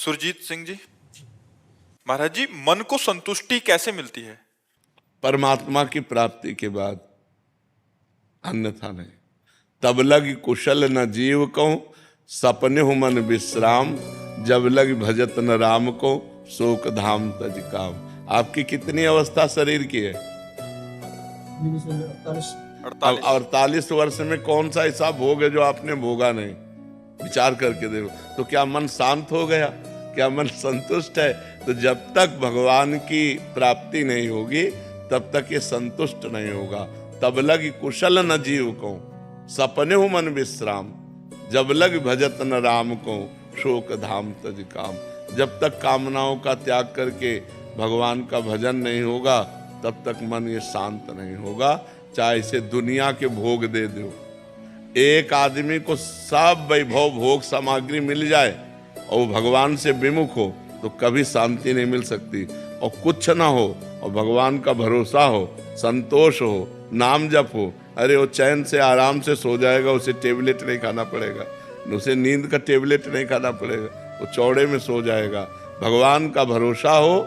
सुरजीत सिंह जी, महाराज जी, मन को संतुष्टि कैसे मिलती है? परमात्मा की प्राप्ति के बाद, अन्यथा नहीं। तब लग कुशल न जीव को, सपने हो मन विश्राम, जब लग भजत न राम को, शोक धाम तज काम। आपकी कितनी अवस्था शरीर की है? 48 वर्ष में कौन सा ऐसा भोग है जो आपने भोगा नहीं? विचार करके देखो। तो क्या मन शांत हो गया? क्या मन संतुष्ट है? तो जब तक भगवान की प्राप्ति नहीं होगी तब तक ये संतुष्ट नहीं होगा। तब लग कुशल न जीव को, सपने हो मन विश्राम, जब लग भजत न राम को, शोक धाम तज काम। जब तक कामनाओं का त्याग करके भगवान का भजन नहीं होगा तब तक मन ये शांत नहीं होगा। चाहे इसे दुनिया के भोग दे दो। एक आदमी को सब वैभव भोग सामग्री मिल जाए और वो भगवान से विमुख हो तो कभी शांति नहीं मिल सकती। और कुछ ना हो और भगवान का भरोसा हो, संतोष हो, नाम जप हो, अरे वो चैन से आराम से सो जाएगा। उसे टेबलेट नहीं खाना पड़ेगा, उसे नींद का टेबलेट नहीं खाना पड़ेगा, वो चौड़े में सो जाएगा। भगवान का भरोसा हो,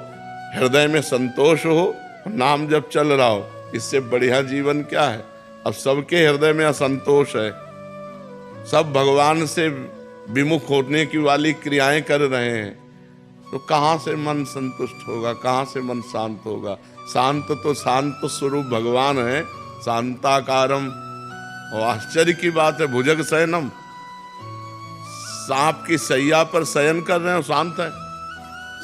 हृदय में संतोष हो, नाम जप चल रहा हो, इससे बढ़िया जीवन क्या है? अब सबके हृदय में असंतोष है, सब भगवान से विमुख होने की वाली क्रियाएं कर रहे हैं, तो कहाँ से मन संतुष्ट होगा? कहाँ से मन शांत होगा? शांत स्वरूप भगवान है, शांताकारम। और आश्चर्य की बात है, भुजग शयनम, सांप की सैया पर शयन कर रहे हैं, शांत है।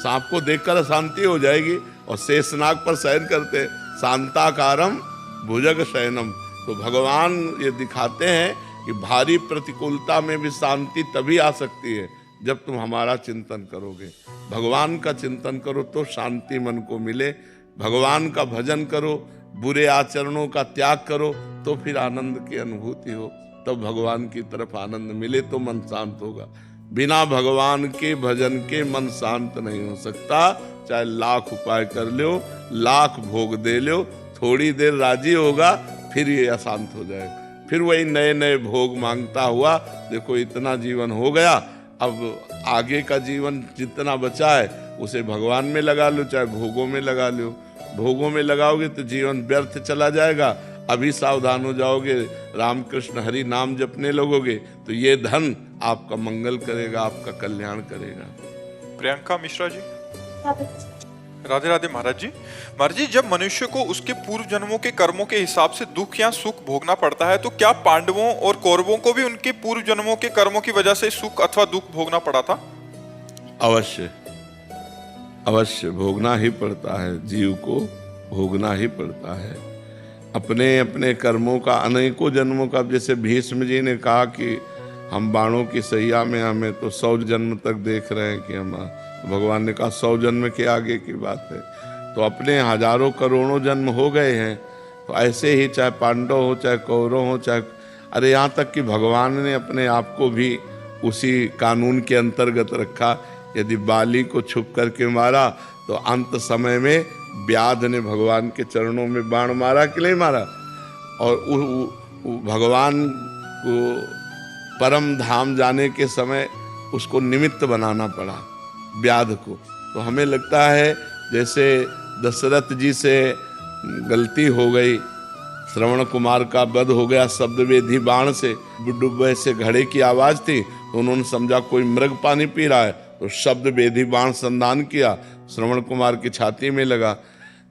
सांप को देखकर शांति हो जाएगी। और शेषनाग पर शयन करते, शांताकारम भुजग शयनम। तो भगवान ये दिखाते हैं कि भारी प्रतिकूलता में भी शांति तभी आ सकती है जब तुम हमारा चिंतन करोगे। भगवान का चिंतन करो तो शांति मन को मिले। भगवान का भजन करो, बुरे आचरणों का त्याग करो तो फिर आनंद की अनुभूति हो। तब भगवान की तरफ आनंद मिले तो मन शांत होगा। बिना भगवान के भजन के मन शांत नहीं हो सकता। चाहे लाख उपाय कर लो, लाख भोग दे लो, थोड़ी देर राजी होगा फिर ये अशांत हो जाएगा। फिर वही नए नए भोग मांगता हुआ, देखो इतना जीवन हो गया, अब आगे का जीवन जितना बचा है उसे भगवान में लगा लो, चाहे भोगों में लगा लो। भोगों में लगाओगे तो जीवन व्यर्थ चला जाएगा। अभी सावधान हो जाओगे, रामकृष्ण हरि नाम जपने लगोगे तो ये धन आपका मंगल करेगा, आपका कल्याण करेगा। प्रियंका मिश्रा जी, राधे राधे। महाराज जी, जब मनुष्य को उसके पूर्व जन्मों के कर्मों के हिसाब से दुख या सुख भोगना पड़ता है, तो क्या पांडवों और कौरवों को भी उनके पूर्व जन्मों के कर्मों की वजह से सुख अथवा दुख भोगना पड़ा था? अवश्य अवश्य भोगना ही पड़ता है, जीव को भोगना ही पड़ता है अपने अपने कर्मों का, अनेकों जन्मों का। जैसे भीष्म जी ने कहा कि हम बाणों की सैया में हमें तो 100 जन्म तक देख रहे हैं कि हम, भगवान ने कहा 100 जन्म के आगे की बात है। तो अपने हजारों करोड़ों जन्म हो गए हैं। तो ऐसे ही चाहे पांडव हो, चाहे कौरव हो, चाहे, अरे यहाँ तक कि भगवान ने अपने आप को भी उसी कानून के अंतर्गत रखा। यदि बाली को छुप करके मारा तो अंत समय में व्याध ने भगवान के चरणों में बाण मारा कि नहीं मारा? और भगवान को परम धाम जाने के समय उसको निमित्त बनाना पड़ा, व्याध को। तो हमें लगता है जैसे दशरथ जी से गलती हो गई, श्रवण कुमार का वध हो गया शब्द वेधी बाण से। बुड्डुब्बे से घड़े की आवाज थी तो उन्होंने समझा कोई मृग पानी पी रहा है, तो शब्द वेधी बाण संधान किया, श्रवण कुमार की छाती में लगा।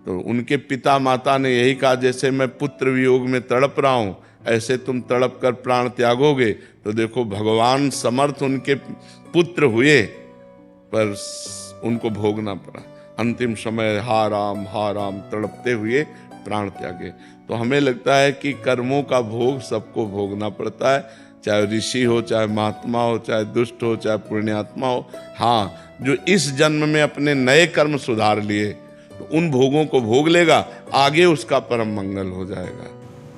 तो उनके पिता माता ने यही कहा, जैसे मैं पुत्र वियोग में तड़प रहा हूँ ऐसे तुम तड़प कर प्राण त्यागोगे। तो देखो भगवान समर्थ उनके पुत्र हुए पर उनको भोगना पड़ा। अंतिम समय हा राम तड़पते हुए प्राण त्यागे। तो हमें लगता है कि कर्मों का भोग सबको भोगना पड़ता है, चाहे ऋषि हो, चाहे महात्मा हो, चाहे दुष्ट हो, चाहे पुण्यात्मा हो। हाँ, जो इस जन्म में अपने नए कर्म सुधार लिए तो उन भोगों को भोग लेगा, आगे उसका परम मंगल हो जाएगा।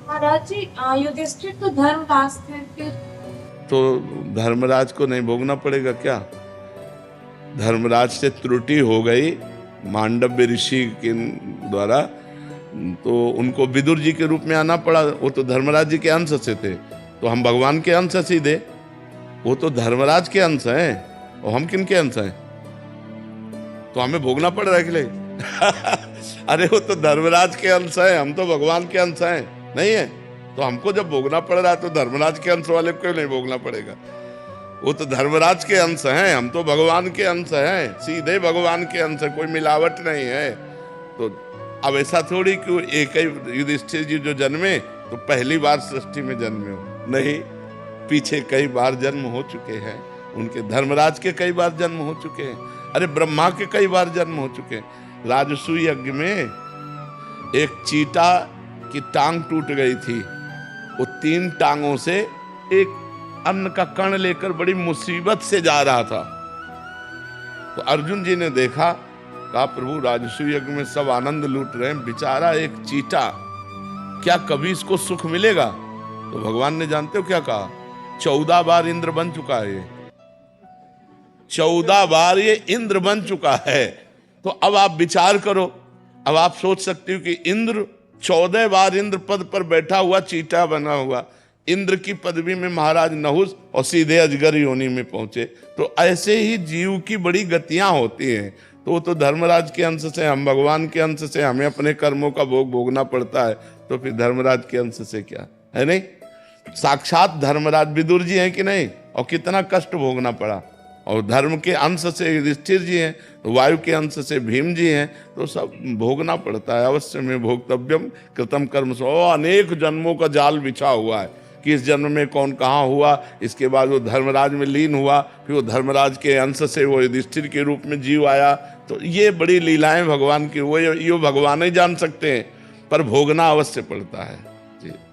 महाराज जी, युधिष्ठिर तो धर्मराज थे, तो धर्मराज को नहीं भोगना पड़ेगा क्या? धर्मराज से त्रुटि हो गई मांडव्य ऋषि के द्वारा, तो उनको विदुर जी के रूप में आना पड़ा। वो तो धर्मराज जी के अंश से थे, तो हम भगवान के अंश सीधे, वो तो धर्मराज के अंश हैं और हम किन के अंश हैं? तो हमें भोगना पड़ रहा है कि नहीं? अरे वो तो धर्मराज के अंश है, हम तो भगवान के अंश हैं, नहीं है? तो हमको जब भोगना पड़ रहा है तो धर्मराज के अंश वाले को क्यों नहीं भोगना पड़ेगा? वो तो धर्मराज के अंश हैं, हम तो भगवान के अंश हैं, सीधे भगवान के अंश है, कोई मिलावट नहीं है। तो अब ऐसा थोड़ी कि एक ही युधिष्ठिर जी जो जन्मे तो पहली बार सृष्टि में जन्मे हो, नहीं, पीछे कई बार जन्म हो चुके हैं। उनके धर्मराज के कई बार जन्म हो चुके हैं, अरे ब्रह्मा के कई बार जन्म हो चुके हैं। राजसूय यज्ञ में एक चीता की टांग टूट गई थी, वो 3 टांगों से एक अन्न का कण लेकर बड़ी मुसीबत से जा रहा था। तो अर्जुन जी ने देखा, कहा प्रभु राजसूय यज्ञ में सब आनंद लूट रहे हैं, बेचारा एक चीता, क्या कभी इसको सुख मिलेगा? तो भगवान ने जानते हो क्या कहा? 14 बार इंद्र बन चुका है ये, 14 बार ये इंद्र बन चुका है। तो अब आप विचार करो, अब आप सोच सकते हो कि इंद्र 14 बार इंद्र पद पर बैठा हुआ चीता बना हुआ, इंद्र की पदवी में महाराज नहुस और सीधे अजगर योनि में पहुंचे। तो ऐसे ही जीव की बड़ी गतियां होती हैं। तो वो तो धर्मराज के अंश से, हम भगवान के अंश से, हमें अपने कर्मों का भोग भोगना पड़ता है, तो फिर धर्मराज के अंश से क्या है? नहीं, साक्षात धर्मराज विदुर जी हैं कि नहीं, और कितना कष्ट भोगना पड़ा। और धर्म के अंश से युधिष्ठिर जी हैं, तो वायु के अंश से भीम जी हैं, तो सब भोगना पड़ता है। अवश्य में भोक्तव्यम कृतम कर्म सो, अनेक जन्मों का जाल बिछा हुआ है कि इस जन्म में कौन कहाँ हुआ, इसके बाद वो धर्मराज में लीन हुआ, फिर वो धर्मराज के अंश से वो युधिष्ठिर के रूप में जीव आया। तो ये बड़ी लीलाएं भगवान की, वो ये भगवान ही जान सकते हैं, पर भोगना अवश्य पड़ता है। जी।